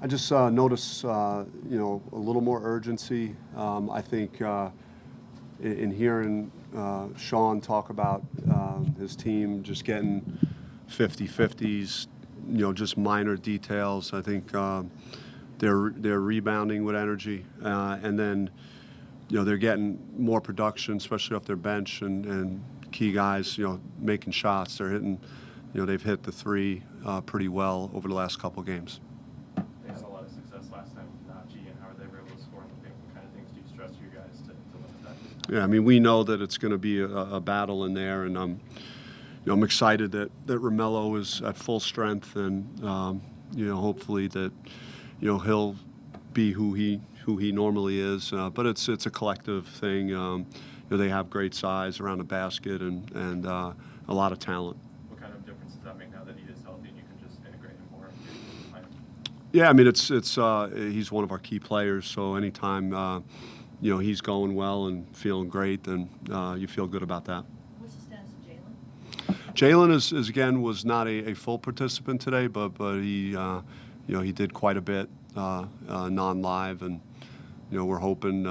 I just notice, a little more urgency. I think in hearing Sean talk about his team just getting 50-50s, just minor details. I think they're rebounding with energy, and then they're getting more production, especially off their bench and key guys, making shots. They're hitting, they've hit the three pretty well over the last couple games. They had a lot of success last time with Najee, and how are they able to score in the paint? What kind of things do you stress to your guys to limit that? Yeah, I mean, we know that it's going to be a battle in there, and I'm excited that Romello is at full strength, and hopefully that he'll be who he normally is. But it's a collective thing. They have great size around the basket and a lot of talent. What kind of difference does that make now that he is healthy and you can just integrate him more into the lineup? Yeah, I mean, it's he's one of our key players. So anytime he's going well and feeling great, then you feel good about that. What's the status of Jalen? Jalen is again was not a full participant today, but he he did quite a bit non-live, and we're hoping.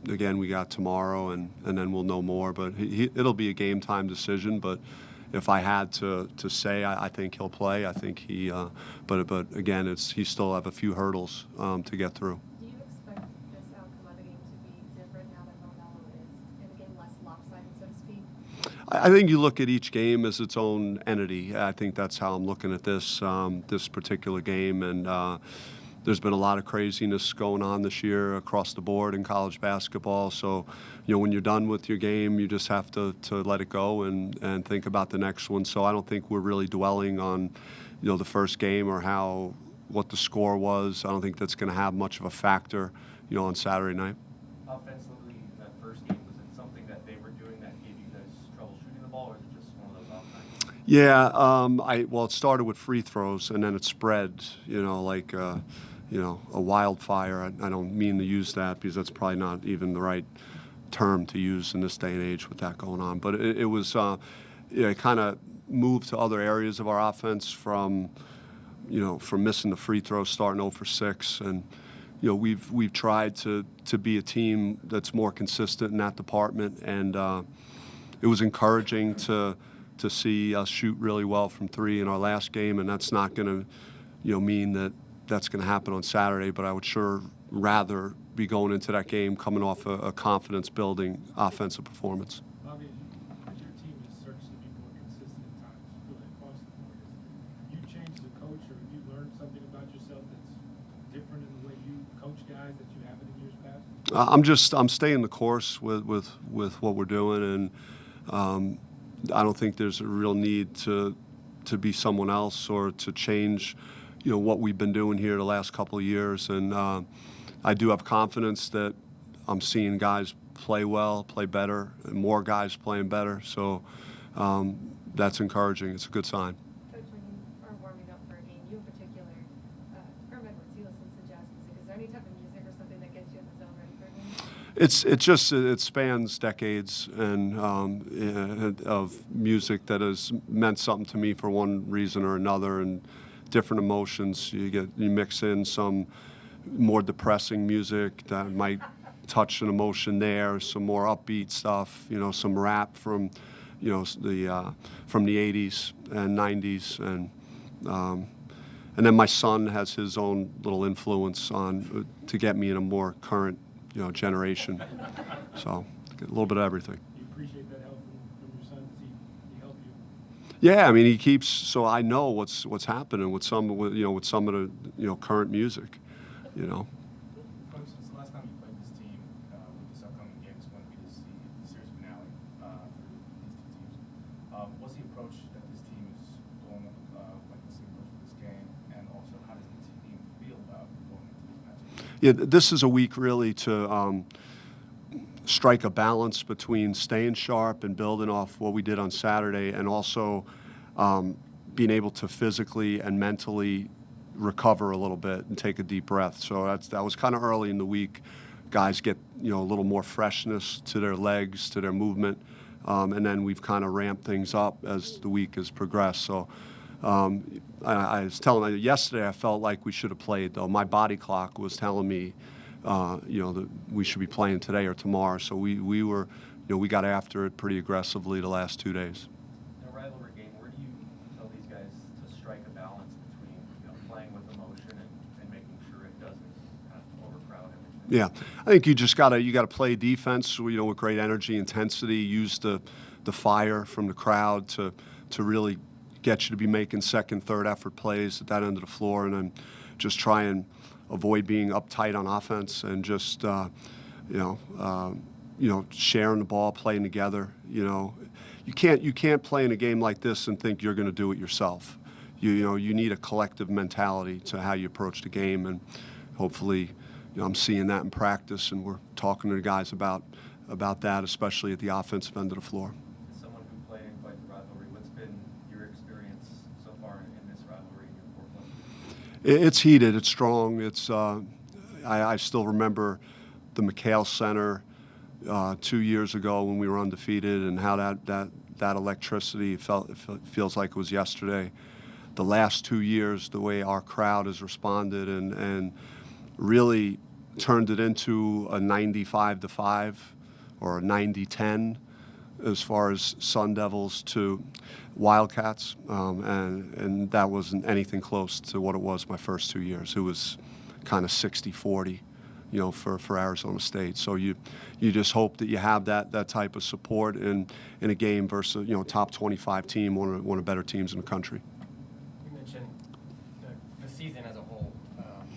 Again, we got tomorrow, and then we'll know more. But it'll be a game time decision. But if I had to say, I think he'll play. I think he. But again, he still have a few hurdles to get through. Do you expect this outcome of the game to be different now that Romello is in the game less lopsided, so to speak? I think you look at each game as its own entity. I think that's how I'm looking at this particular game, and. There's been a lot of craziness going on this year across the board in college basketball. So, when you're done with your game, you just have to let it go and think about the next one. So I don't think we're really dwelling on, the first game or what the score was. I don't think that's going to have much of a factor, on Saturday night. Offensively, in that first game, was it something that they were doing that gave you guys trouble shooting the ball, or is it just one of those off nights? Yeah, well, it started with free throws, and then it spread, like a wildfire. I don't mean to use that because that's probably not even the right term to use in this day and age with that going on. But it was, it kind of moved to other areas of our offense from missing the free throw, starting 0 for 6, and we've tried to be a team that's more consistent in that department, and it was encouraging to see us shoot really well from 3 in our last game, and that's not going to mean that that's going to happen on Saturday, but I would sure rather be going into that game coming off a confidence-building offensive performance. Bobby, as your team has searched to be more consistent at times, really across the board, have you changed the coach, or have you learned something about yourself that's different in the way you coach guys that you haven't in years past? I'm staying the course with what we're doing, and I don't think there's a real need to be someone else or to change what we've been doing here the last couple of years. And I do have confidence that I'm seeing guys play well, play better, and more guys playing better. So that's encouraging. It's a good sign. Coach, when you are warming up for a game, you in particular, Herm Edwards, he listens to jazz music. Is there any type of music or something that gets you in the zone ready for a game? It spans decades and of music that has meant something to me for one reason or another, and different emotions. You mix in some more depressing music that might touch an emotion there, some more upbeat stuff, some rap from the 80s and 90s, and then my son has his own little influence to get me in a more current generation. So a little bit of everything. You appreciate that help from your son? Does he help you? Yeah, I mean, he keeps, so I know what's happening with some of the current music, Coach, since the last time you played this team with this upcoming game, it's going to be the series finale for these two teams. What's the approach that this team is going like the same approach for this game, and also how does the team feel about going into this matchup? Yeah, this is a week really to strike a balance between staying sharp and building off what we did on Saturday, and also being able to physically and mentally recover a little bit and take a deep breath. So that was kind of early in the week. Guys get a little more freshness to their legs, to their movement, and then we've kind of ramped things up as the week has progressed. So I was telling you yesterday, I felt like we should have played, though. My body clock was telling me, that we should be playing today or tomorrow. So we were, we got after it pretty aggressively the last 2 days. In a rivalry game, where do you tell these guys to strike a balance between, playing with emotion and making sure it doesn't kind of overcrowd everything? Yeah, I think you just gotta play defense, with great energy, intensity. Use the fire from the crowd to really get you to be making second, third effort plays at that end of the floor, and then just try and avoid being uptight on offense and just sharing the ball, playing together. You can't play in a game like this and think you're going to do it yourself. You need a collective mentality to how you approach the game, and hopefully, I'm seeing that in practice, and we're talking to the guys about that, especially at the offensive end of the floor. As someone who played in quite the rivalry, what's been your experience so far in this rivalry in your 4 plus years? It's heated. It's strong. I still remember the McHale Center 2 years ago when we were undefeated, and how that electricity feels like it was yesterday. The last 2 years, the way our crowd has responded and really turned it into a 95-5 or a 90-10 as far as Sun Devils to Wildcats, and that wasn't anything close to what it was my first 2 years. It was kind of 60-40, for Arizona State. So you just hope that you have that type of support in a game versus top 25 team, one of the better teams in the country. You mentioned the season as a whole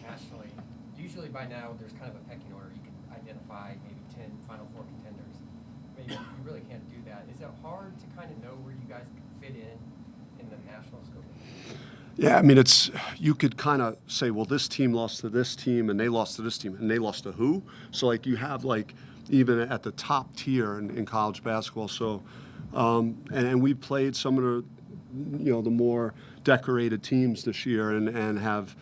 nationally. Usually by now there's kind of a pecking order. You can identify maybe 10 Final Four contenders. Maybe you really can't do that. Is it hard to kind of know where you guys fit in the national scope? Yeah, I mean, you could kind of say, well, this team lost to this team, and they lost to this team, and they lost to who? So, you have, even at the top tier in college basketball. So, and we played some of the more decorated teams this year and have,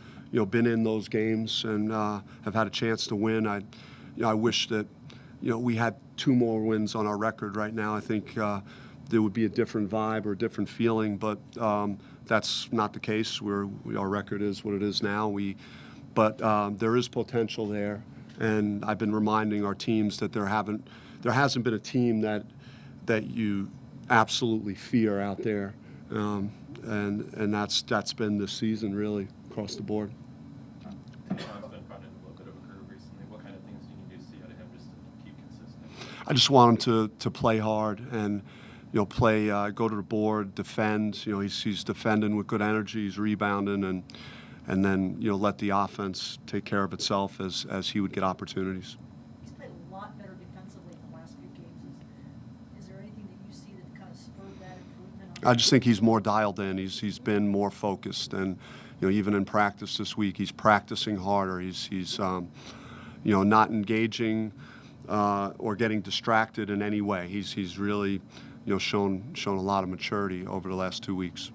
been in those games and have had a chance to win. I wish that, we had 2 more wins on our record right now. I think there would be a different vibe or a different feeling, but that's not the case. Our record is what it is now. But there is potential there, and I've been reminding our teams that there hasn't been a team that you absolutely fear out there, and that's been this season really across the board. Tom's been running a little bit of a curve recently. What kind of things do you need to see out of him just to keep consistent? I just want him to play hard and play, go to the board, defend. He's defending with good energy. He's rebounding, and then let the offense take care of itself as he would get opportunities. He's played a lot better defensively in the last few games. Is there anything that you see that kind of spurred that improvement? I just think he's more dialed in. He's been more focused, and even in practice this week, he's practicing harder. He's not engaging or getting distracted in any way. He's really shown a lot of maturity over the last 2 weeks.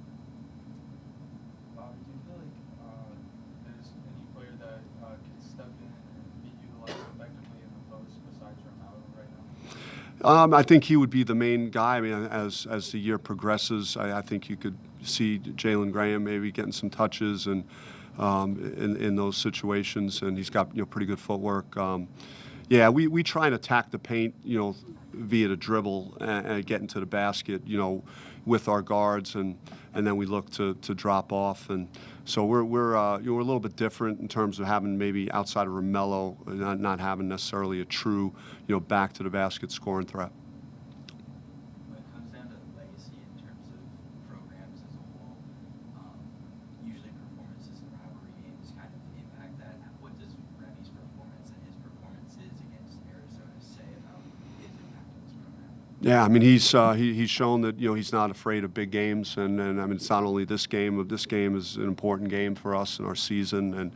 Bobby, do you feel like there's any player that can step in and be utilized effectively in the post besides Romero right now? I think he would be the main guy. I mean, as the year progresses, I think you could see Jalen Graham maybe getting some touches and in those situations, and he's got pretty good footwork. We try and attack the paint, via the dribble and get into the basket, with our guards, and then we look to drop off, and so we're a little bit different in terms of having maybe outside of Romello, not having necessarily a true back to the basket scoring threat. When it comes down to legacy in terms of programs as a whole, usually performances in rivalry games kind of impact that. What does Remy's performance and his performances against Arizona say about his impact on this program? Yeah, I mean, he's shown that he's not afraid of big games, and I mean, it's not only this game. This game is an important game for us in our season, and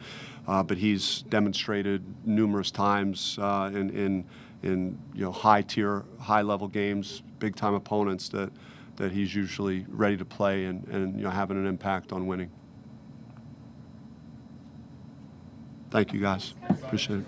but he's demonstrated numerous times in high-tier, high-level games, big-time opponents that he's usually ready to play and having an impact on winning. Thank you, guys. Appreciate it.